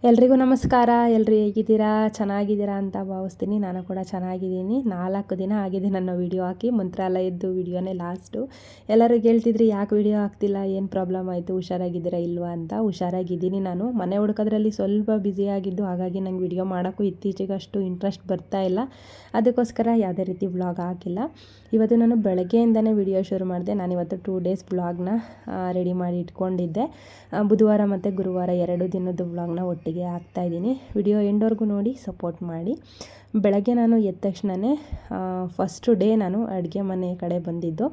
ಎಲ್ರಿಗೂ ನಮಸ್ಕಾರ. ಎಲ್ಲರೂ ಹೇಗಿದ್ದೀರಾ? ಚೆನ್ನಾಗಿದ್ದೀರಾ ಅಂತ ಭಾವಿಸ್ತೀನಿ. ನಾನು ಕೂಡ ಚೆನ್ನಾಗಿದ್ದೀನಿ. 4 ದಿನ ಆಗಿದೆ ನನ್ನ ವಿಡಿಯೋ ಹಾಕಿ. ಮಂತ್ರಾಲಯದ್ದು ವಿಡಿಯೋನೇ ಲಾಸ್ಟು. ಎಲ್ಲರೂ ಕೇಳ್ತಿದ್ರಿ ಯಾಕೆ ವಿಡಿಯೋ ಹಾಕ್ತಿಲ್ಲ, ಏನು ಪ್ರಾಬ್ಲಮ್ ಆಯಿತು, ಹುಷಾರಾಗಿದ್ದೀರಾ ಇಲ್ವಾ ಅಂತ. ಹುಷಾರಾಗಿದ್ದೀನಿ. ನಾನು ಮನೆ ಹುಡ್ಕೋದ್ರಲ್ಲಿ ಸ್ವಲ್ಪ ಬ್ಯುಸಿಯಾಗಿದ್ದು, ಹಾಗಾಗಿ ನಂಗೆ ವಿಡಿಯೋ ಮಾಡೋಕ್ಕೂ ಇತ್ತೀಚೆಗೆ ಅಷ್ಟು ಇಂಟ್ರೆಸ್ಟ್ ಬರ್ತಾ ಇಲ್ಲ. ಅದಕ್ಕೋಸ್ಕರ ಯಾವುದೇ ರೀತಿ ವ್ಲಾಗ್ ಹಾಕಿಲ್ಲ. ಇವತ್ತು ನಾನು ಬೆಳಗ್ಗೆಯಿಂದನೇ ವಿಡಿಯೋ ಶುರು ಮಾಡಿದೆ. ನಾನಿವತ್ತು 2 ಡೇಸ್ ವ್ಲಾಗ್ನ ರೆಡಿ ಮಾಡಿ ಇಟ್ಕೊಂಡಿದ್ದೆ. ಬುಧವಾರ ಮತ್ತು ಗುರುವಾರ 2 ದಿನದ ವ್ಲಾಗ್ನ ಒಟ್ಟಿಗೆ ಹಾಕ್ತಾಯಿದ್ದೀನಿ. ವಿಡಿಯೋ ಎಂಡ್ವರೆಗೂ ನೋಡಿ ಸಪೋರ್ಟ್ ಮಾಡಿ. ಬೆಳಗ್ಗೆ ನಾನು ಎದ್ದ ತಕ್ಷಣವೇ ಫಸ್ಟ್ ಡೇ ನಾನು ಅಡುಗೆ ಮನೆ ಕಡೆ ಬಂದಿದ್ದು.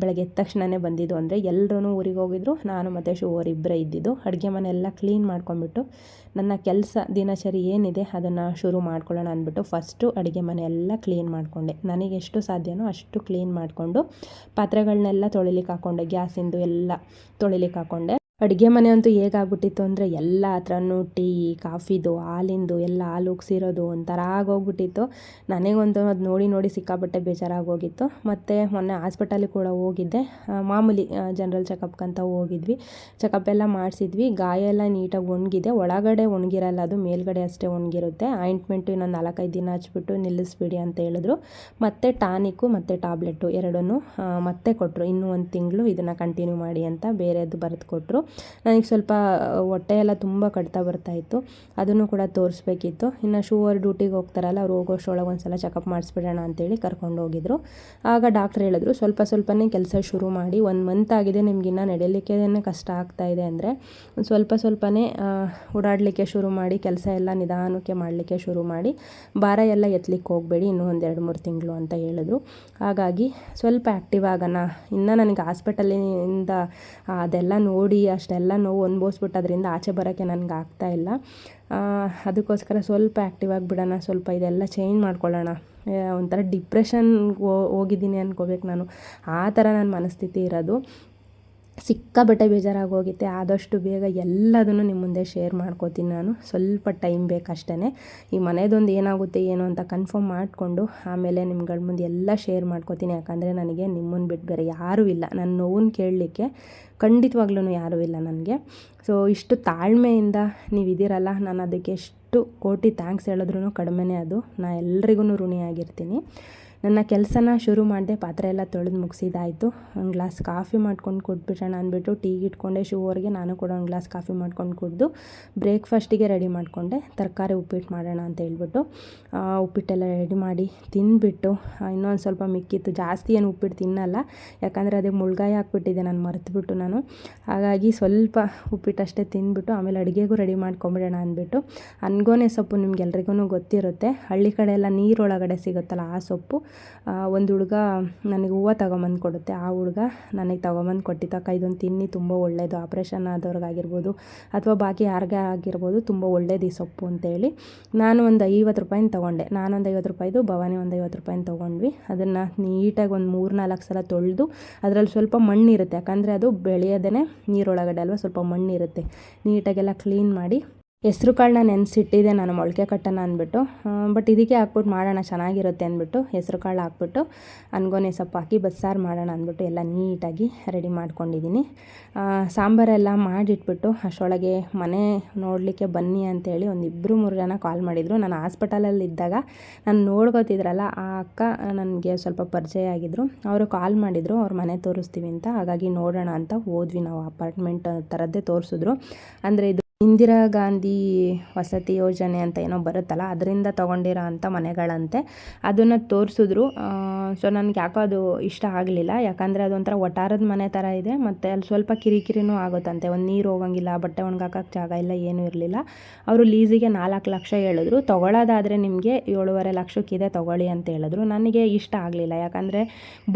ಬೆಳಗ್ಗೆ ಎದ್ದ ತಕ್ಷಣವೇ ಬಂದಿದ್ದು ಅಂದರೆ ಎಲ್ಲರೂ ಊರಿಗೆ ಹೋಗಿದ್ರು, ನಾನು ಮತ್ತು ಶಿವೋರ್ ಇಬ್ಬರೇ ಇದ್ದಿದ್ದು. ಅಡುಗೆ ಮನೆ ಎಲ್ಲ ಕ್ಲೀನ್ ಮಾಡ್ಕೊಂಡ್ಬಿಟ್ಟು ನನ್ನ ಕೆಲಸ ದಿನಚರಿ ಏನಿದೆ ಅದನ್ನು ಶುರು ಮಾಡ್ಕೊಳ್ಳೋಣ ಅಂದ್ಬಿಟ್ಟು ಫಸ್ಟು ಅಡುಗೆ ಮನೆ ಎಲ್ಲ ಕ್ಲೀನ್ ಮಾಡಿಕೊಂಡೆ. ನನಗೆ ಎಷ್ಟು ಸಾಧ್ಯನೋ ಅಷ್ಟು ಕ್ಲೀನ್ ಮಾಡಿಕೊಂಡು ಪಾತ್ರೆಗಳನ್ನೆಲ್ಲ ತೊಳಿಲಿಕ್ಕೆ ಹಾಕ್ಕೊಂಡೆ. ಗ್ಯಾಸಿಂದು ಎಲ್ಲ ತೊಳಿಲಿಕ್ಕೆ ಹಾಕ್ಕೊಂಡೆ. ಅಡುಗೆ ಮನೆ ಅಂತೂ ಹೇಗಾಗ್ಬಿಟ್ಟಿತ್ತು ಅಂದರೆ ಎಲ್ಲ ಹತ್ರನೂ ಟೀ, ಕಾಫಿದು, ಹಾಲಿಂದು ಎಲ್ಲ ಹಾಲು ಉಗ್ಸಿರೋದು ಒಂಥರ ಆಗೋಗ್ಬಿಟ್ಟಿತ್ತು. ನನಗಂತೂ ಅದು ನೋಡಿ ನೋಡಿ ಸಿಕ್ಕಾಪಟ್ಟೆ ಬೇಜಾರಾಗೋಗಿತ್ತು. ಮತ್ತು ಮೊನ್ನೆ ಹಾಸ್ಪಿಟಲಿಗೆ ಕೂಡ ಹೋಗಿದ್ದೆ. ಮಾಮೂಲಿ ಜನರಲ್ ಚೆಕಪ್ಗಂತ ಹೋಗಿದ್ವಿ. ಚೆಕಪ್ ಎಲ್ಲ ಮಾಡಿಸಿದ್ವಿ. ಗಾಯ ಎಲ್ಲ ನೀಟಾಗಿ ಒಣಗಿದೆ. ಒಳಗಡೆ ಒಣಗಿರಲ್ಲ, ಅದು ಮೇಲ್ಗಡೆ ಅಷ್ಟೇ ಒಣಗಿರುತ್ತೆ. ಆಯಿಂಟ್ಮೆಂಟು ಇನ್ನೊಂದು 4-5 ದಿನ ಹಚ್ಬಿಟ್ಟು ನಿಲ್ಲಿಸ್ಬಿಡಿ ಅಂತ ಹೇಳಿದ್ರು. ಮತ್ತು ಟಾನಿಕ್ಕು ಮತ್ತು ಟ್ಯಾಬ್ಲೆಟು ಎರಡನ್ನೂ ಮತ್ತೆ ಕೊಟ್ಟರು. ಇನ್ನೂ 1 ತಿಂಗಳು ಇದನ್ನು ಕಂಟಿನ್ಯೂ ಮಾಡಿ ಅಂತ ಬೇರೆದು ಬರೆದು ಕೊಟ್ಟರು. ನನಗೆ ಸ್ವಲ್ಪ ಹೊಟ್ಟೆ ಎಲ್ಲ ತುಂಬ ಕಡ್ತಾ ಬರ್ತಾಯಿತ್ತು, ಅದನ್ನು ಕೂಡ ತೋರಿಸ್ಬೇಕಿತ್ತು. ಇನ್ನು ಶಿವೋರ್ ಡ್ಯೂಟಿಗೆ ಹೋಗ್ತಾರಲ್ಲ, ಅವ್ರು ಹೋಗೋಷ್ಟೊಳಗೆ ಒಂದು ಸಲ ಚೆಕಪ್ ಮಾಡಿಸ್ಬಿಡೋಣ ಅಂತೇಳಿ ಕರ್ಕೊಂಡು ಹೋಗಿದ್ರು. ಆಗ ಡಾಕ್ಟ್ರ್ ಹೇಳಿದ್ರು ಸ್ವಲ್ಪನೇ ಕೆಲಸ ಶುರು ಮಾಡಿ. 1 ಮಂತ್ ಆಗಿದೆ, ನಿಮಗಿನ್ನ ನಡೆಯಲಿಕ್ಕೆ ಕಷ್ಟ ಆಗ್ತಾಯಿದೆ ಅಂದರೆ ಒಂದು ಸ್ವಲ್ಪನೇ ಓಡಾಡಲಿಕ್ಕೆ ಶುರು ಮಾಡಿ, ಕೆಲಸ ಎಲ್ಲ ನಿಧಾನಕ್ಕೆ ಮಾಡಲಿಕ್ಕೆ ಶುರು ಮಾಡಿ, ಭಾರ ಎಲ್ಲ ಎತ್ತಲಿಕ್ಕೆ ಹೋಗಬೇಡಿ, ಇನ್ನೂ ಒಂದು 2-3 ತಿಂಗಳು ಅಂತ ಹೇಳಿದ್ರು. ಹಾಗಾಗಿ ಸ್ವಲ್ಪ ಆ್ಯಕ್ಟಿವ್ ಆಗೋಣ. ಇನ್ನು ನನಗೆ ಹಾಸ್ಪಿಟಲಿಂದ ಅದೆಲ್ಲ ನೋಡಿ ಅಷ್ಟೆಲ್ಲ ನೋವು ಅನ್ಭವಿಸ್ಬಿಟ್ಟು ಅದರಿಂದ ಆಚೆ ಬರೋಕ್ಕೆ ನನಗೆ ಆಗ್ತಾಯಿಲ್ಲ. ಅದಕ್ಕೋಸ್ಕರ ಸ್ವಲ್ಪ ಆ್ಯಕ್ಟಿವ್ ಆಗಿಬಿಡೋಣ, ಸ್ವಲ್ಪ ಇದೆಲ್ಲ ಚೇಂಜ್ ಮಾಡ್ಕೊಳ್ಳೋಣ. ಒಂಥರ ಡಿಪ್ರೆಷನ್ಗೆ ಹೋಗಿದ್ದೀನಿ ಅಂದ್ಕೋಬೇಕು ನಾನು. ಆ ಥರ ನನ್ನ ಮನಸ್ಥಿತಿ ಇರೋದು. ಸಿಕ್ಕಾಬಟ್ಟೆ ಬೇಜಾರಾಗೋಗಿತ್ತೆ. ಆದಷ್ಟು ಬೇಗ ಎಲ್ಲದನ್ನು ನಿಮ್ಮ ಮುಂದೆ ಶೇರ್ ಮಾಡ್ಕೋತೀನಿ ನಾನು. ಸ್ವಲ್ಪ ಟೈಮ್ ಬೇಕಷ್ಟೇ. ಈ ಮನೆದೊಂದು ಏನಾಗುತ್ತೆ ಏನು ಅಂತ ಕನ್ಫರ್ಮ್ ಮಾಡಿಕೊಂಡು ಆಮೇಲೆ ನಿಮ್ಗಳ ಮುಂದೆ ಎಲ್ಲ ಶೇರ್ ಮಾಡ್ಕೋತೀನಿ. ಯಾಕಂದರೆ ನನಗೆ ನಿಮ್ಮನ್ನು ಬಿಟ್ಟು ಬೇರೆ ಯಾರೂ ಇಲ್ಲ. ನನ್ನ ನೋವನ್ನು ಕೇಳಲಿಕ್ಕೆ ಖಂಡಿತವಾಗ್ಲೂ ಯಾರೂ ಇಲ್ಲ ನನಗೆ. ಸೊ ಇಷ್ಟು ತಾಳ್ಮೆಯಿಂದ ನೀವಿದ್ದೀರಲ್ಲ, ನಾನು ಅದಕ್ಕೆ ಎಷ್ಟು ಕೋಟಿ ಥ್ಯಾಂಕ್ಸ್ ಹೇಳಿದ್ರೂ ಕಡಿಮೆನೇ ಅದು. ನಾನು ಎಲ್ರಿಗೂ ಋಣಿಯಾಗಿರ್ತೀನಿ. ನನ್ನ ಕೆಲಸನ ಶುರು ಮಾಡಿದೆ. ಪಾತ್ರೆ ಎಲ್ಲ ತೊಳೆದು ಮುಗಿಸಿದಾಯಿತು. ಒಂದು ಗ್ಲಾಸ್ ಕಾಫಿ ಮಾಡ್ಕೊಂಡು ಕೊಟ್ಬಿಡೋಣ ಅಂದ್ಬಿಟ್ಟು ಟೀಗೆ ಇಟ್ಕೊಂಡೆ. ಶಿವೋರ್ಗೆ ನಾನು ಕೂಡ ಒಂದು ಗ್ಲಾಸ್ ಕಾಫಿ ಮಾಡ್ಕೊಂಡು ಕುಡಿದು ಬ್ರೇಕ್ಫಾಸ್ಟಿಗೆ ರೆಡಿ ಮಾಡಿಕೊಂಡೆ. ತರಕಾರಿ ಉಪ್ಪಿಟ್ಟು ಮಾಡೋಣ ಅಂತ ಹೇಳ್ಬಿಟ್ಟು ಉಪ್ಪಿಟ್ಟೆಲ್ಲ ರೆಡಿ ಮಾಡಿ ತಿಂದುಬಿಟ್ಟು ಇನ್ನೊಂದು ಸ್ವಲ್ಪ ಮಿಕ್ಕಿತ್ತು. ಜಾಸ್ತಿ ಏನು ಉಪ್ಪಿಟ್ಟು ತಿನ್ನಲ್ಲ, ಯಾಕಂದರೆ ಅದಕ್ಕೆ ಮುಳ್ಗಾಯಿ ಹಾಕ್ಬಿಟ್ಟಿದ್ದೆ ನಾನು, ಮರೆತುಬಿಟ್ಟು ನಾನು. ಹಾಗಾಗಿ ಸ್ವಲ್ಪ ಉಪ್ಪಿಟ್ಟಷ್ಟೇ ತಿಂದುಬಿಟ್ಟು ಆಮೇಲೆ ಅಡುಗೆಗೂ ರೆಡಿ ಮಾಡ್ಕೊಂಬಿಡೋಣ ಅಂದ್ಬಿಟ್ಟು ಅನ್ಗೋನೆ ಸೊಪ್ಪು ನಿಮ್ಗೆಲ್ರಿಗೂ ಗೊತ್ತಿರುತ್ತೆ. ಹಳ್ಳಿ ಕಡೆ ಎಲ್ಲ ನೀರೊಳಗಡೆ ಸಿಗುತ್ತಲ್ಲ ಆ ಸೊಪ್ಪು. ಒಂದು ಹುಡುಗ ನನಗೆ ಹೂವು ತೊಗೊಂಬಂದು ಕೊಡುತ್ತೆ. ಆ ಹುಡುಗ ನನಗೆ ತೊಗೊಂಬಂದು ಕೊಟ್ಟಿದ್ದಕ್ಕ, ಇದೊಂದು ತಿನ್ನಿ, ತುಂಬ ಒಳ್ಳೆಯದು, ಆಪ್ರೇಷನ್ ಆದವ್ರಿಗಾಗಿರ್ಬೋದು ಅಥವಾ ಬಾಕಿ ಯಾರಿಗೇ ಆಗಿರ್ಬೋದು, ತುಂಬ ಒಳ್ಳೇದು ಈ ಸೊಪ್ಪು ಅಂತೇಳಿ ನಾನು ಒಂದು 50 ರೂಪಾಯಿನ ತೊಗೊಂಡೆ. ನಾನೊಂದು 50 ರೂಪಾಯಿದು, ಭವಾನಿ ಒಂದು 50 ರೂಪಾಯಿನ ತೊಗೊಂಡ್ವಿ. ಅದನ್ನು ನೀಟಾಗಿ ಒಂದು 3-4 ಸಲ ತೊಳೆದು, ಅದರಲ್ಲಿ ಸ್ವಲ್ಪ ಮಣ್ಣಿರುತ್ತೆ, ಯಾಕಂದರೆ ಅದು ಬೆಳೆಯೋದೇ ನೀರೊಳಗಡೆ ಅಲ್ವ, ಸ್ವಲ್ಪ ಮಣ್ಣಿರುತ್ತೆ. ನೀಟಾಗೆಲ್ಲ ಕ್ಲೀನ್ ಮಾಡಿ ಹೆಸ್ರು ಕಾಳನ್ನ ನೆನೆಸಿಟ್ಟಿದ್ದೆ ನಾನು, ಮೊಳಕೆ ಕಟ್ಟೋಣ ಅಂದ್ಬಿಟ್ಟು. ಬಟ್ ಇದಕ್ಕೆ ಹಾಕ್ಬಿಟ್ಟು ಮಾಡೋಣ ಚೆನ್ನಾಗಿರುತ್ತೆ ಅಂದ್ಬಿಟ್ಟು ಹೆಸ್ರು ಕಾಳು ಹಾಕ್ಬಿಟ್ಟು ಅನ್ಗೋನೆ ಸೊಪ್ಪು ಹಾಕಿ ಬಸ್ಸಾರು ಮಾಡೋಣ ಅಂದ್ಬಿಟ್ಟು ಎಲ್ಲ ನೀಟಾಗಿ ರೆಡಿ ಮಾಡ್ಕೊಂಡಿದ್ದೀನಿ. ಸಾಂಬಾರೆಲ್ಲ ಮಾಡಿಟ್ಬಿಟ್ಟು ಅಷ್ಟರೊಳಗೆ ಮನೆ ನೋಡಲಿಕ್ಕೆ ಬನ್ನಿ ಅಂತೇಳಿ ಒಂದು 2-3 ಜನ ಕಾಲ್ ಮಾಡಿದರು. ನಾನು ಹಾಸ್ಪಿಟಲಲ್ಲಿ ಇದ್ದಾಗ ನಾನು ನೋಡ್ಕೋತಿದ್ರಲ್ಲ ಆ ಅಕ್ಕ ನನಗೆ ಸ್ವಲ್ಪ ಪರಿಚಯ ಆಗಿದ್ದರು. ಅವರು ಕಾಲ್ ಮಾಡಿದರು, ಅವ್ರ ಮನೆ ತೋರಿಸ್ತೀವಿ ಅಂತ. ಹಾಗಾಗಿ ನೋಡೋಣ ಅಂತ ಹೋದ್ವಿ ನಾವು. ಅಪಾರ್ಟ್ಮೆಂಟ್ ಥರದ್ದೇ ತೋರಿಸಿದ್ರು. ಅಂದರೆ ಇದು ಇಂದಿರಾ ಗಾಂಧಿ ವಸತಿ ಯೋಜನೆ ಅಂತ ಏನೋ ಬರುತ್ತಲ್ಲ, ಅದರಿಂದ ತೊಗೊಂಡಿರೋ ಅಂಥ ಮನೆಗಳಂತೆ. ಅದನ್ನು ತೋರಿಸಿದ್ರು. ಸೊ ನನಗೆ ಯಾಕೋ ಅದು ಇಷ್ಟ ಆಗಲಿಲ್ಲ, ಯಾಕಂದರೆ ಅದೊಂಥರ ಒಟ್ಟಾರದ ಮನೆ ಥರ ಇದೆ. ಮತ್ತು ಅಲ್ಲಿ ಸ್ವಲ್ಪ ಕಿರಿಕಿರಿನೂ ಆಗುತ್ತಂತೆ. ಒಂದು ನೀರು ಹೋಗಂಗಿಲ್ಲ, ಬಟ್ಟೆ ಒಣಗಾಕಕ್ಕೆ ಜಾಗ ಇಲ್ಲ, ಏನೂ ಇರಲಿಲ್ಲ. ಅವರು ಲೀಸಿಗೆ 4 ಲಕ್ಷ ಹೇಳಿದ್ರು. ತೊಗೊಳ್ಳೋದಾದರೆ ನಿಮಗೆ 7.5 ಲಕ್ಷಕ್ಕಿದೆ, ತೊಗೊಳ್ಳಿ ಅಂತ ಹೇಳಿದ್ರು. ನನಗೆ ಇಷ್ಟ ಆಗಲಿಲ್ಲ, ಯಾಕಂದರೆ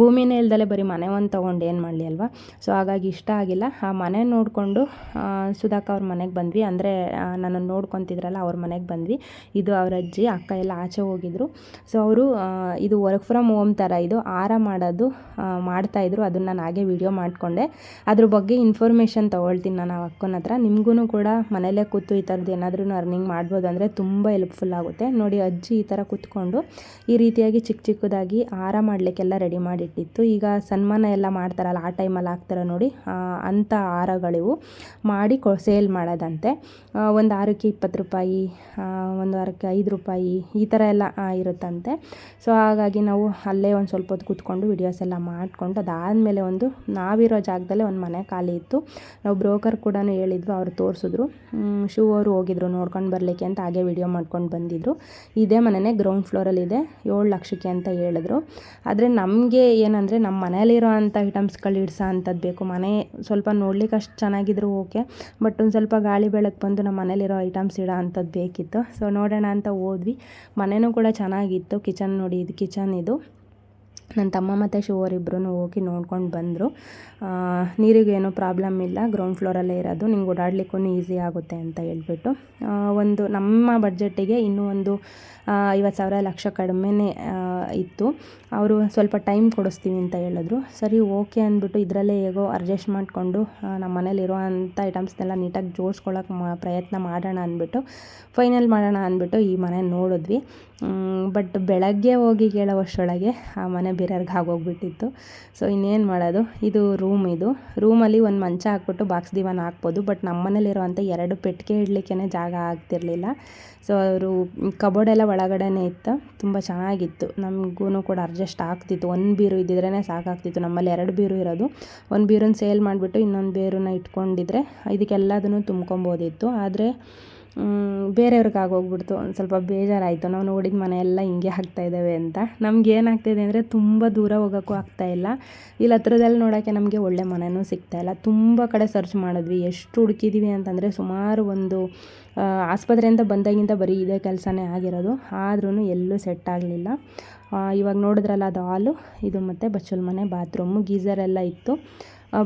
ಭೂಮಿನೇ ಇಲ್ದಲೆ ಬರೀ ಮನೆ ಒಂದು ತೊಗೊಂಡು ಏನು ಮಾಡಲಿ ಅಲ್ವಾ. ಸೊ ಹಾಗಾಗಿ ಇಷ್ಟ ಆಗಿಲ್ಲ. ಆ ಮನೆ ನೋಡಿಕೊಂಡು ಸುಧಾಕ ಅವ್ರ ಮನೆಗೆ ಬಂದ್ವಿ. ಅಂದರೆ ನನ್ನನ್ನು ನೋಡ್ಕೊತಿದ್ರಲ್ಲ ಅವ್ರ ಮನೆಗೆ ಬಂದ್ವಿ. ಇದು ಅವ್ರ ಅಜ್ಜಿ, ಅಕ್ಕ ಎಲ್ಲ ಆಚೆ ಹೋಗಿದ್ರು. ಸೊ ಅವರು ಇದು ವರ್ಕ್ ಫ್ರಮ್ ಹೋಮ್ ಥರ ಇದು ಹಾರ ಮಾಡೋದು ಮಾಡ್ತಾಯಿದ್ರು. ಅದನ್ನು ನಾನು ಹಾಗೆ ವಿಡಿಯೋ ಮಾಡಿಕೊಂಡೆ. ಅದ್ರ ಬಗ್ಗೆ ಇನ್ಫಾರ್ಮೇಷನ್ ತೊಗೊಳ್ತೀನಿ ನಾನು ಆ ಅಕ್ಕನ ಹತ್ರ. ನಿಮಗೂ ಕೂಡ ಮನೇಲೇ ಕೂತು ಈ ಥರದ್ದು ಏನಾದ್ರೂ ಅರ್ನಿಂಗ್ ಮಾಡ್ಬೋದು ಅಂದರೆ ತುಂಬ ಹೆಲ್ಪ್ಫುಲ್ ಆಗುತ್ತೆ. ನೋಡಿ ಅಜ್ಜಿ ಈ ಥರ ಕೂತ್ಕೊಂಡು ಈ ರೀತಿಯಾಗಿ ಚಿಕ್ಕದಾಗಿ ಹಾರ ಮಾಡಲಿಕ್ಕೆಲ್ಲ ರೆಡಿ ಮಾಡಿಟ್ಟಿತ್ತು. ಈಗ ಸನ್ಮಾನ ಎಲ್ಲ ಮಾಡ್ತಾರಲ್ಲ ಆ ಟೈಮಲ್ಲಿ ಹಾಕ್ತಾರೆ ನೋಡಿ, ಅಂಥ ಹಾರಗಳಿವು ಮಾಡಿ ಸೇಲ್ ಮಾಡೋದಂತೆ. ಇರುತ್ತಂತೆ. ಒಂದು ಹಾರಕ್ಕೆ 20 ರೂಪಾಯಿ, ಒಂದು ಹಾರಕ್ಕೆ 5 ರೂಪಾಯಿ ಈ ಥರ ಎಲ್ಲ ಇರುತ್ತಂತೆ. ಸೊ ಹಾಗಾಗಿ ನಾವು ಅಲ್ಲೇ ಒಂದು ಸ್ವಲ್ಪ ಹೊತ್ತು ಕೂತ್ಕೊಂಡು ವಿಡಿಯೋಸ್ ಎಲ್ಲ ಮಾಡಿಕೊಂಡು ಅದಾದಮೇಲೆ ನಾವಿರೋ ಜಾಗದಲ್ಲೇ ಒಂದು ಮನೆ ಖಾಲಿ ಇತ್ತು. ನಾವು ಬ್ರೋಕರ್ ಕೂಡ ಹೇಳಿದ್ವು, ಅವ್ರು ತೋರಿಸಿದ್ರು. ಶಿವ ಅವರು ಹೋಗಿದ್ರು ನೋಡ್ಕೊಂಡು ಬರಲಿಕ್ಕೆ ಅಂತ, ಹಾಗೆ ವಿಡಿಯೋ ಮಾಡ್ಕೊಂಡು ಬಂದಿದ್ರು. ಇದೇ ಮನೆಯೇ ಗ್ರೌಂಡ್ ಫ್ಲೋರಲ್ಲಿದೆ, 7 ಲಕ್ಷಕ್ಕೆ ಅಂತ ಹೇಳಿದ್ರು. ಆದರೆ ನಮಗೆ ಏನಂದರೆ ನಮ್ಮ ಮನೇಲಿರೋ ಅಂಥ ಐಟಮ್ಸ್ಗಳು ಇಡ್ಸೋ ಅಂಥದ್ದು ಬೇಕು. ಮನೆ ಸ್ವಲ್ಪ ನೋಡ್ಲಿಕ್ಕೆ ಅಷ್ಟು ಚೆನ್ನಾಗಿದ್ರು ಓಕೆ, ಬಟ್ ಒಂದು ಸ್ವಲ್ಪ ಗಾಳಿ ಬೆಳಕು ಬಂದು ನಮ್ಮ ಮನೇಲಿರೋ ಐಟಮ್ಸ್ ಇಡೋ ಅಂಥದ್ದು ಬೇಕಿತ್ತು. ಸೊ ನೋಡೋಣ ಅಂತ ಹೋದ್ವಿ. ಮನೆಯೂ ಕೂಡ ಚೆನ್ನಾಗಿತ್ತು. ಕಿಚನ್ ನೋಡಿ, ಇದು ಕಿಚನ್ ಇದು. ನನ್ನ ತಮ್ಮ ಮತ್ತು ಶಿವರಿಬ್ಬರೂ ಹೋಗಿ ನೋಡ್ಕೊಂಡು ಬಂದರು. ನೀರಿಗೇನು ಪ್ರಾಬ್ಲಮ್ ಇಲ್ಲ, ಗ್ರೌಂಡ್ ಫ್ಲೋರಲ್ಲೇ ಇರೋದು, ನಿಂಗೆ ಓಡಾಡಲಿಕ್ಕೂ ಈಸಿ ಆಗುತ್ತೆ ಅಂತ ಹೇಳ್ಬಿಟ್ಟು ನಮ್ಮ ಬಡ್ಜೆಟ್ಟಿಗೆ ಇನ್ನೂ ಒಂದು 50,000 ಲಕ್ಷ ಕಡಿಮೆನೇ ಇತ್ತು. ಅವರು ಸ್ವಲ್ಪ ಟೈಮ್ ಕೊಡಿಸ್ತೀವಿ ಅಂತ ಹೇಳಿದ್ರು. ಸರಿ ಓಕೆ ಅಂದ್ಬಿಟ್ಟು ಇದರಲ್ಲೇ ಹೇಗೋ ಅಡ್ಜಸ್ಟ್ ಮಾಡಿಕೊಂಡು ನಮ್ಮ ಮನೇಲಿರೋ ಅಂಥ ಐಟಮ್ಸ್ನೆಲ್ಲ ನೀಟಾಗಿ ಜೋಡಿಸ್ಕೊಳ್ಳೋಕೆ ಪ್ರಯತ್ನ ಮಾಡೋಣ ಅಂದ್ಬಿಟ್ಟು ಫೈನಲ್ ಮಾಡೋಣ ಅಂದ್ಬಿಟ್ಟು ಈ ಮನೆ ನೋಡಿದ್ವಿ. ಬಟ್ ಬೆಳಗ್ಗೆ ಹೋಗಿ ಕೇಳೋವಷ್ಟರೊಳಗೆ ಆ ಮನೆ ಬೇರೆಯವ್ರಿಗೆ ಆಗೋಗ್ಬಿಟ್ಟಿತ್ತು. ಸೊ ಇನ್ನೇನು ಮಾಡೋದು. ಇದು ರೂಮಲ್ಲಿ ಒಂದು ಮಂಚ ಹಾಕ್ಬಿಟ್ಟು ಬಾಕ್ಸ್ ದಿವಾನ ಹಾಕ್ಬೋದು. ಬಟ್ ನಮ್ಮ ಮನೇಲಿರೋ ಅಂಥ 2 ಪೆಟ್ಟಿಗೆ ಇಡಲಿಕ್ಕೆ ಜಾಗ ಆಗ್ತಿರಲಿಲ್ಲ. ಸೊ ಅವರು ಕಬೋರ್ಡೆಲ್ಲ ಒಳಗಡೆನೇ ಇತ್ತು, ತುಂಬ ಚೆನ್ನಾಗಿತ್ತು. ನಮಗೂ ಕೂಡ ಅಡ್ಜಸ್ಟ್ ಆಗ್ತಿತ್ತು. ಒಂದು ಬೀರು ಇದ್ದಿದ್ರೇ ಸಾಕಾಗ್ತಿತ್ತು. ನಮ್ಮಲ್ಲಿ 2 ಬೀರು ಇರೋದು. ಒಂದು ಬೀರನ್ನ ಸೇಲ್ ಮಾಡಿಬಿಟ್ಟು ಇನ್ನೊಂದು ಬೀರನ್ನ ಇಟ್ಕೊಂಡಿದ್ರೆ ಇದಕ್ಕೆಲ್ಲದನ್ನು ತುಂಬ್ಕೊಬೋದಿತ್ತು. ಆದರೆ ಬೇರೆಯವ್ರಿಗೆ ಆಗೋಗ್ಬಿಡ್ತು. ಒಂದು ಸ್ವಲ್ಪ ಬೇಜಾರಾಯಿತು. ನಾವು ನೋಡಿದ ಮನೆಯೆಲ್ಲ ಹಿಂಗೆ ಆಗ್ತಾಯಿದ್ದಾವೆ ಅಂತ. ನಮ್ಗೆ ಏನಾಗ್ತಾಯಿದೆ ಅಂದರೆ ತುಂಬ ದೂರ ಹೋಗೋಕ್ಕೂ ಆಗ್ತಾಯಿಲ್ಲ. ಇಲ್ಲಿ ಹತ್ರದಲ್ಲಿ ನೋಡೋಕ್ಕೆ ನಮಗೆ ಒಳ್ಳೆ ಮನೆಯೂ ಸಿಗ್ತಾಯಿಲ್ಲ. ತುಂಬ ಕಡೆ ಸರ್ಚ್ ಮಾಡಿದ್ವಿ. ಎಷ್ಟು ಹುಡುಕಿದ್ದೀವಿ ಅಂತಂದರೆ ಸುಮಾರು ಒಂದು ಆಸ್ಪತ್ರೆಯಿಂದ ಬಂದಾಗಿಂದ ಬರೀ ಇದೇ ಕೆಲಸನೇ ಆಗಿರೋದು. ಆದ್ರೂ ಎಲ್ಲೂ ಸೆಟ್ ಆಗಲಿಲ್ಲ. ಇವಾಗ ನೋಡಿದ್ರಲ್ಲ, ಅದು ಹಾಲು, ಇದು ಮತ್ತು ಬಚ್ಚಲ ಮನೆ, ಬಾತ್ರೂಮು, ಗೀಝರ್ ಎಲ್ಲ ಇತ್ತು.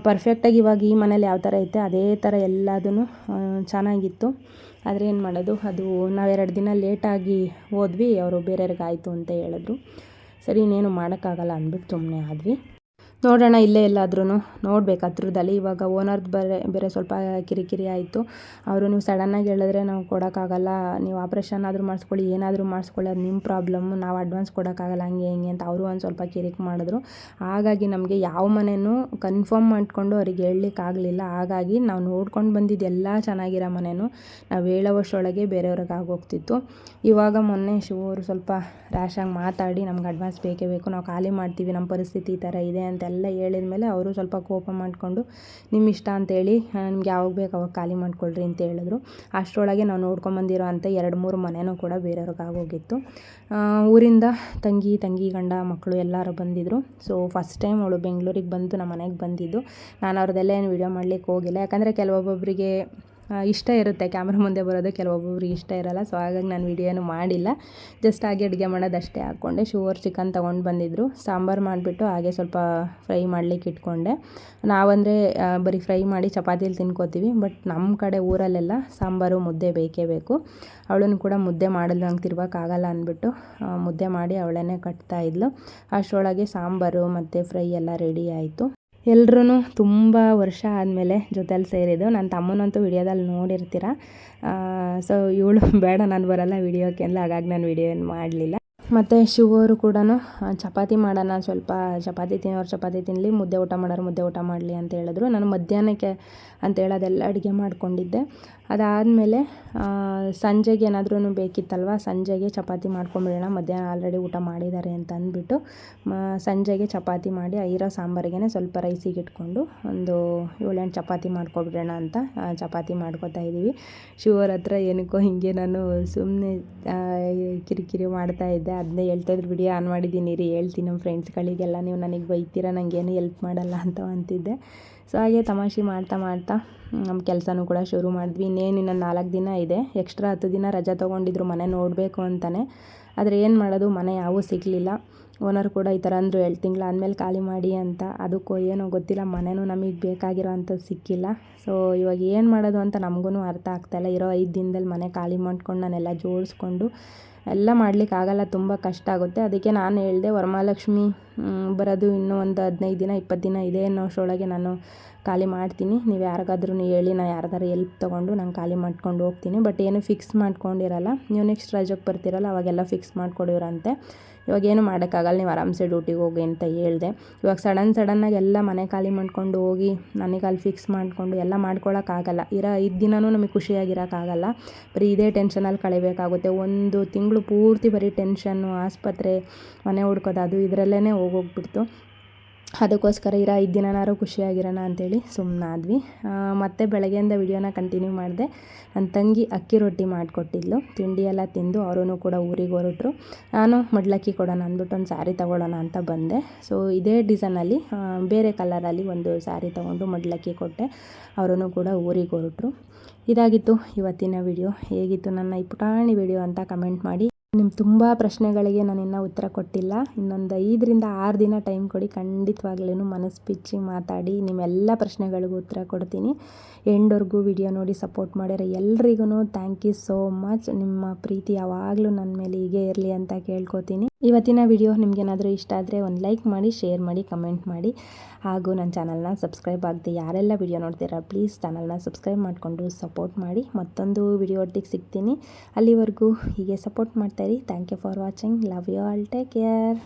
ಪರ್ಫೆಕ್ಟಾಗಿ ಇವಾಗ ಈ ಮನೇಲಿ ಯಾವ ಥರ ಐತೆ ಅದೇ ಥರ ಎಲ್ಲದೂ ಚೆನ್ನಾಗಿತ್ತು. ಆದರೆ ಏನು ಮಾಡೋದು, ಅದು ನಾವು 2 ದಿನ ಲೇಟಾಗಿ ಹೋದ್ವಿ. ಅವರು ಬೇರೆಯವ್ರಿಗೆ ಆಯಿತು ಅಂತ ಹೇಳಿದ್ರು. ಸರಿ ಇನ್ನೇನು ಮಾಡೋಕ್ಕಾಗಲ್ಲ ಅಂದ್ಬಿಟ್ಟು ಸುಮ್ಮನೆ ಆದ್ವಿ. ನೋಡೋಣ ಇಲ್ಲೇ ಎಲ್ಲಾದ್ರೂ ನೋಡ್ಬೇಕು ಹತ್ರದಲ್ಲಿ. ಇವಾಗ ಓನರ್ದು ಬೇರೆ ಸ್ವಲ್ಪ ಕಿರಿಕಿರಿ ಆಯಿತು. ಅವರು ನೀವು ಸಡನ್ನಾಗಿ ಹೇಳಿದ್ರೆ ನಾವು ಕೊಡೋಕ್ಕಾಗಲ್ಲ, ನೀವು ಆಪ್ರೇಷನ್ ಆದರೂ ಮಾಡಿಸ್ಕೊಳ್ಳಿ, ಏನಾದರೂ ಮಾಡಿಸ್ಕೊಳ್ಳಿ, ಅದು ನಿಮ್ಮ ಪ್ರಾಬ್ಲಮ್ಮು, ನಾವು ಅಡ್ವಾನ್ಸ್ ಕೊಡೋಕ್ಕಾಗಲ್ಲ, ಹಂಗೆ ಹಿಂಗೆ ಅಂತ ಅವರು ಒಂದು ಸ್ವಲ್ಪ ಕಿರಿಕ್ ಮಾಡಿದ್ರು. ಹಾಗಾಗಿ ನಮಗೆ ಯಾವ ಮನೆಯೂ ಕನ್ಫರ್ಮ್ ಮಾಡಿಕೊಂಡು ಅವ್ರಿಗೆ ಹೇಳಲಿಕ್ಕಾಗಲಿಲ್ಲ. ಹಾಗಾಗಿ ನಾವು ನೋಡ್ಕೊಂಡು ಬಂದಿದ್ದು ಎಲ್ಲ ಚೆನ್ನಾಗಿರೋ ಮನೆಯೂ ನಾವು ಹೇಳೋವಷ್ಟರೊಳಗೆ ಬೇರೆಯವ್ರಿಗೆ ಆಗೋಗ್ತಿತ್ತು. ಇವಾಗ ಮೊನ್ನೆ ಶಿವರು ಸ್ವಲ್ಪ ರ್ಯಾಶಾಗಿ ಮಾತಾಡಿ ನಮ್ಗೆ ಅಡ್ವಾನ್ಸ್ ಬೇಕೇ ಬೇಕು, ನಾವು ಖಾಲಿ ಮಾಡ್ತೀವಿ, ನಮ್ಮ ಪರಿಸ್ಥಿತಿ ಈ ಥರ ಇದೆ ಅಂತೆಲ್ಲ ಹೇಳಿದ ಮೇಲೆ ಅವರು ಸ್ವಲ್ಪ ಕೋಪ ಮಾಡಿಕೊಂಡು ನಿಮ್ಮ ಇಷ್ಟ ಅಂತೇಳಿ ನಿಮ್ಗೆ ಯಾವಾಗ ಬೇಕು ಅವಾಗ ಖಾಲಿ ಮಾಡ್ಕೊಳ್ರಿ ಅಂತ ಹೇಳಿದ್ರು. ಅಷ್ಟರೊಳಗೆ ನಾವು ನೋಡ್ಕೊಂಬಂದಿರೋ ಅಂಥ 2-3 ಮನೆಯೂ ಕೂಡ ಬೇರೆಯವ್ರಿಗೆ ಆಗೋಗಿತ್ತು. ಊರಿಂದ ತಂಗಿ ಗಂಡ ಮಕ್ಕಳು ಎಲ್ಲರೂ ಬಂದಿದ್ದರು. ಸೊ ಫಸ್ಟ್ ಟೈಮ್ ಅವಳು ಬೆಂಗಳೂರಿಗೆ ಬಂದು ನಮ್ಮ ಮನೆಗೆ ಬಂದಿದ್ದು. ನಾನು ಅವ್ರದ್ದೆಲ್ಲ ಏನು ವೀಡಿಯೋ ಮಾಡಲಿಕ್ಕೆ ಹೋಗಿಲ್ಲ. ಯಾಕಂದರೆ ಕೆಲವೊಬ್ಬೊಬ್ಬರಿಗೆ ಇಷ್ಟ ಇರುತ್ತೆ ಕ್ಯಾಮ್ರಾ ಮುಂದೆ ಬರೋದು, ಕೆಲವೊಬ್ಬೊಬ್ರಿಗೆ ಇಷ್ಟ ಇರೋಲ್ಲ. ಸೊ ಹಾಗಾಗಿ ನಾನು ವೀಡಿಯೋ ಏನು ಮಾಡಿಲ್ಲ. ಜಸ್ಟ್ ಹಾಗೆ ಅಡುಗೆ ಮಾಡೋದಷ್ಟೇ ಹಾಕ್ಕೊಂಡೆ. ಶಿವರು ಚಿಕನ್ ತೊಗೊಂಡು ಬಂದಿದ್ದರು. ಸಾಂಬಾರು ಮಾಡಿಬಿಟ್ಟು ಹಾಗೆ ಸ್ವಲ್ಪ ಫ್ರೈ ಮಾಡಲಿಕ್ಕೆ ಇಟ್ಕೊಂಡೆ. ನಾವಂದರೆ ಬರೀ ಫ್ರೈ ಮಾಡಿ ಚಪಾತಿಲಿ ತಿನ್ಕೋತೀವಿ. ಬಟ್ ನಮ್ಮ ಕಡೆ ಊರಲ್ಲೆಲ್ಲ ಸಾಂಬಾರು ಮುದ್ದೆ ಬೇಕೇ ಬೇಕು. ಅವಳನ್ನು ಕೂಡ ಮುದ್ದೆ ಮಾಡಿದ್ಲು, ನಂಗೆ ತಿರ್ಗೋಕ್ಕಾಗಲ್ಲ ಅಂದ್ಬಿಟ್ಟು ಮುದ್ದೆ ಮಾಡಿ ಅವಳನ್ನೇ ಕಟ್ತಾಯಿದ್ಲು. ಅಷ್ಟರೊಳಗೆ ಸಾಂಬಾರು ಮತ್ತು ಫ್ರೈ ಎಲ್ಲ ರೆಡಿ ಆಯಿತು. ಎಲ್ಲರೂ ತುಂಬ ವರ್ಷ ಆದಮೇಲೆ ಜೊತೆಲಿ ಸೇರಿದ್ದು. ನನ್ನ ತಮ್ಮನಂತೂ ವಿಡಿಯೋದಲ್ಲಿ ನೋಡಿರ್ತೀರ. ಸೊ ಇವಳು ಬೇಡ ನಾನು ಬರೋಲ್ಲ ವಿಡಿಯೋಕ್ಕೆ ಅಂದ್ಲು. ಹಾಗಾಗಿ ನಾನು ವಿಡಿಯೋ ಏನು ಮಾಡಲಿಲ್ಲ. ಮತ್ತು ಶಿವರು ಕೂಡ ಚಪಾತಿ ಮಾಡೋಣ, ಸ್ವಲ್ಪ ಚಪಾತಿ ತಿನ್ನೋರು ಚಪಾತಿ ತಿನ್ನಲಿ, ಮುದ್ದೆ ಊಟ ಮಾಡೋರು ಮುದ್ದೆ ಊಟ ಮಾಡಲಿ ಅಂತ ಹೇಳಿದ್ರು. ನಾನು ಮಧ್ಯಾಹ್ನಕ್ಕೆ ಅಂತೇಳಿ ಅದೆಲ್ಲ ಅಡುಗೆ ಮಾಡ್ಕೊಂಡಿದ್ದೆ. ಅದಾದಮೇಲೆ ಸಂಜೆಗೆ ಏನಾದ್ರೂ ಬೇಕಿತ್ತಲ್ವ, ಸಂಜೆಗೆ ಚಪಾತಿ ಮಾಡ್ಕೊಂಬಿಡೋಣ, ಮಧ್ಯಾಹ್ನ ಆಲ್ರೆಡಿ ಊಟ ಮಾಡಿದ್ದಾರೆ ಅಂತ ಅಂದ್ಬಿಟ್ಟು ಸಂಜೆಗೆ ಚಪಾತಿ ಮಾಡಿ ಇರೋ ಸಾಂಬಾರಿಗೇ ಸ್ವಲ್ಪ ರೈಸಿಗೆ ಇಟ್ಕೊಂಡು ಒಂದು 7-8 ಚಪಾತಿ ಮಾಡ್ಕೊಬಿಡೋಣ ಅಂತ ಚಪಾತಿ ಮಾಡ್ಕೊತಾ ಇದ್ದೀವಿ. ಶಿವರ ಹತ್ರ ಏನಕ್ಕೋ ಹಿಂಗೆ ನಾನು ಸುಮ್ಮನೆ ಕಿರಿಕಿರಿ ಮಾಡ್ತಾಯಿದ್ದೆ. ಅದನ್ನೇ ಹೇಳ್ತಾಯಿದ್ರು, ವಿಡಿಯೋ ಆನ್ ಮಾಡಿದ್ದೀನಿ ರೀ, ಹೇಳ್ತೀನಿ ನಮ್ಮ ಫ್ರೆಂಡ್ಸ್ಗಳಿಗೆಲ್ಲ, ನೀವು ನನಗೆ ಬೈತೀರ, ನನಗೇನು ಹೆಲ್ಪ್ ಮಾಡಲ್ಲ ಅಂತ ಅಂತಿದ್ದೆ. ಸೊ ಹಾಗೆ ತಮಾಷೆ ಮಾಡ್ತಾ ನಮ್ಮ ಕೆಲಸನೂ ಕೂಡ ಶುರು ಮಾಡಿದ್ವಿ. ಇನ್ನೇನು 4 ದಿನ ಇದೆ. ಎಕ್ಸ್ಟ್ರಾ 10 ದಿನ ರಜೆ ತೊಗೊಂಡಿದ್ರು ಮನೆ ನೋಡಬೇಕು ಅಂತಲೇ. ಆದರೆ ಏನು ಮಾಡೋದು, ಮನೆ ಯಾವೂ ಸಿಗಲಿಲ್ಲ. ಓನರ್ ಕೂಡ ಈ ಥರ ಅಂದರು, 2 ತಿಂಗಳು ಆದಮೇಲೆ ಖಾಲಿ ಮಾಡಿ ಅಂತ. ಅದಕ್ಕೋ ಏನೋ ಗೊತ್ತಿಲ್ಲ, ಮನೆಯೂ ನಮಗೆ ಬೇಕಾಗಿರೋ ಅಂಥದ್ದು ಸಿಕ್ಕಿಲ್ಲ. ಸೊ ಇವಾಗ ಏನು ಮಾಡೋದು ಅಂತ ನಮಗೂ ಅರ್ಥ ಆಗ್ತಾಯಿಲ್ಲ. ಇರೋ 5 ದಿನದಲ್ಲಿ ಮನೆ ಖಾಲಿ ಮಾಡ್ಕೊಂಡು ನಾನೆಲ್ಲ ಜೋಡಿಸ್ಕೊಂಡು ಎಲ್ಲ ಮಾಡಲಿಕ್ಕಾಗಲ್ಲ, ತುಂಬ ಕಷ್ಟ ಆಗುತ್ತೆ. ಅದಕ್ಕೆ ನಾನು ಹೇಳಿದೆ ವರಮಹಾಲಕ್ಷ್ಮಿ ಬರೋದು ಇನ್ನೂ ಒಂದು 15 ದಿನ 20 ದಿನ ಇದೆ ಅನ್ನೋ ಅಷ್ಟರೊಳಗೆ ನಾನು ಖಾಲಿ ಮಾಡ್ತೀನಿ. ನೀವು ಯಾರಿಗಾದ್ರೂ ಹೇಳಿ, ನಾನು ಯಾರ್ದಾರು ಎಲ್ಪ್ ತೊಗೊಂಡು ನಾನು ಖಾಲಿ ಮಾಡ್ಕೊಂಡು ಹೋಗ್ತೀನಿ. ಬಟ್ ಏನು ಫಿಕ್ಸ್ ಮಾಡ್ಕೊಂಡಿರಲ್ಲ. ನೀವು ನೆಕ್ಸ್ಟ್ ರಜಕ್ಕೆ ಬರ್ತೀರಲ್ಲ ಅವಾಗೆಲ್ಲ ಫಿಕ್ಸ್ ಮಾಡ್ಕೊಡಿವ್ರಂತೆ. ಇವಾಗೇನು ಮಾಡೋಕ್ಕಾಗಲ್ಲ, ನೀವು ಆರಾಮ್ಸೆ ಡ್ಯೂಟಿಗೆ ಹೋಗಿ ಅಂತ ಹೇಳಿದೆ. ಇವಾಗ ಸಡನ್ನಾಗಿ ಎಲ್ಲ ಮನೆ ಖಾಲಿ ಮಾಡ್ಕೊಂಡು ಹೋಗಿ ನನಗೆ ಅಲ್ಲಿ ಫಿಕ್ಸ್ ಮಾಡಿಕೊಂಡು ಎಲ್ಲ ಮಾಡ್ಕೊಳಕ್ಕಾಗಲ್ಲ. 5 ದಿನವೂ ನಮಗೆ ಖುಷಿಯಾಗಿರೋಕ್ಕಾಗಲ್ಲ. ಬರೀ ಇದೇ ಟೆನ್ಷನಲ್ಲಿ ಕಳಿಬೇಕಾಗುತ್ತೆ. 1 ತಿಂಗಳು ಪೂರ್ತಿ ಬರೀ ಟೆನ್ಷನ್ನು, ಆಸ್ಪತ್ರೆ, ಮನೆ ಹುಡ್ಕೋದು, ಅದು ಇದರಲ್ಲೇ ಹೋಗೋಗ್ಬಿಡ್ತು. ಅದಕ್ಕೋಸ್ಕರ 5 ದಿನನಾರು ಖುಷಿಯಾಗಿರೋಣ ಅಂಥೇಳಿ ಸುಮ್ಮನಾದ್ವಿ. ಮತ್ತು ಬೆಳಗ್ಗೆಯಿಂದ ವಿಡಿಯೋನ ಕಂಟಿನ್ಯೂ ಮಾಡಿದೆ. ನನ್ನ ತಂಗಿ ಅಕ್ಕಿ ರೊಟ್ಟಿ ಮಾಡಿಕೊಟ್ಟಿದ್ಲು. ತಿಂಡಿ ಎಲ್ಲ ತಿಂದು ಅವರೂ ಕೂಡ ಊರಿಗೆ ಹೊರಟರು. ನಾನು ಮಡ್ಲಕ್ಕಿ ಕೊಡೋಣ ಅಂದ್ಬಿಟ್ಟು ಒಂದು ಸ್ಯಾರಿ ತೊಗೊಳ್ಳೋಣ ಅಂತ ಬಂದೆ. ಸೊ ಇದೇ ಡಿಸೈನಲ್ಲಿ ಬೇರೆ ಕಲರಲ್ಲಿ ಒಂದು ಸ್ಯಾರಿ ತೊಗೊಂಡು ಮಡ್ಲಕ್ಕಿ ಕೊಟ್ಟೆ. ಅವರೂ ಕೂಡ ಊರಿಗೆ ಹೊರಟರು. ಇದಾಗಿತ್ತು ಇವತ್ತಿನ ವಿಡಿಯೋ. ಹೇಗಿತ್ತು ನನ್ನ ಈ ಪುಟಾಣಿ ವಿಡಿಯೋ ಅಂತ ಕಮೆಂಟ್ ಮಾಡಿ. ನಿಮ್ಮ ತುಂಬ ಪ್ರಶ್ನೆಗಳಿಗೆ ನಾನು ಇನ್ನೂ ಉತ್ತರ ಕೊಟ್ಟಿಲ್ಲ. ಇನ್ನೊಂದು 5 6 ದಿನ ಟೈಮ್ ಕೊಡಿ, ಖಂಡಿತವಾಗ್ಲೂ ಮನಸ್ಸು ಬಿಚ್ಚಿ ಮಾತಾಡಿ ನಿಮ್ಮೆಲ್ಲ ಪ್ರಶ್ನೆಗಳಿಗೂ ಉತ್ತರ ಕೊಡ್ತೀನಿ. ಎಂಡ್ವರೆಗೂ ವಿಡಿಯೋ ನೋಡಿ ಸಪೋರ್ಟ್ ಮಾಡಿರೋ ಎಲ್ರಿಗೂ ಥ್ಯಾಂಕ್ ಯು ಸೋ ಮಚ್. ನಿಮ್ಮ ಪ್ರೀತಿ ಯಾವಾಗಲೂ ನನ್ನ ಮೇಲೆ ಹೀಗೆ ಇರಲಿ ಅಂತ ಕೇಳ್ಕೊತೀನಿ. ಇವತ್ತಿನ ವಿಡಿಯೋ ನಿಮಗೇನಾದರೂ ಇಷ್ಟ ಆದರೆ ಒಂದು ಲೈಕ್ ಮಾಡಿ, ಶೇರ್ ಮಾಡಿ, ಕಮೆಂಟ್ ಮಾಡಿ. ಹಾಗೂ ನನ್ನ ಚಾನಲ್ನ ಸಬ್ಸ್ಕ್ರೈಬ್ ಆಗದೆ ಯಾರೆಲ್ಲ ವಿಡಿಯೋ ನೋಡ್ತೀರಾ ಪ್ಲೀಸ್ ಚಾನಲ್ನ ಸಬ್ಸ್ಕ್ರೈಬ್ ಮಾಡಿಕೊಂಡು ಸಪೋರ್ಟ್ ಮಾಡಿ. ಮತ್ತೊಂದು ವಿಡಿಯೋ ಒಟ್ಟಿಗೆ ಸಿಗ್ತೀನಿ. ಅಲ್ಲಿವರೆಗೂ ಹೀಗೆ ಸಪೋರ್ಟ್ ಮಾಡ್ತಾಯಿರಿ. Thank you for watching. Love you all. Take care.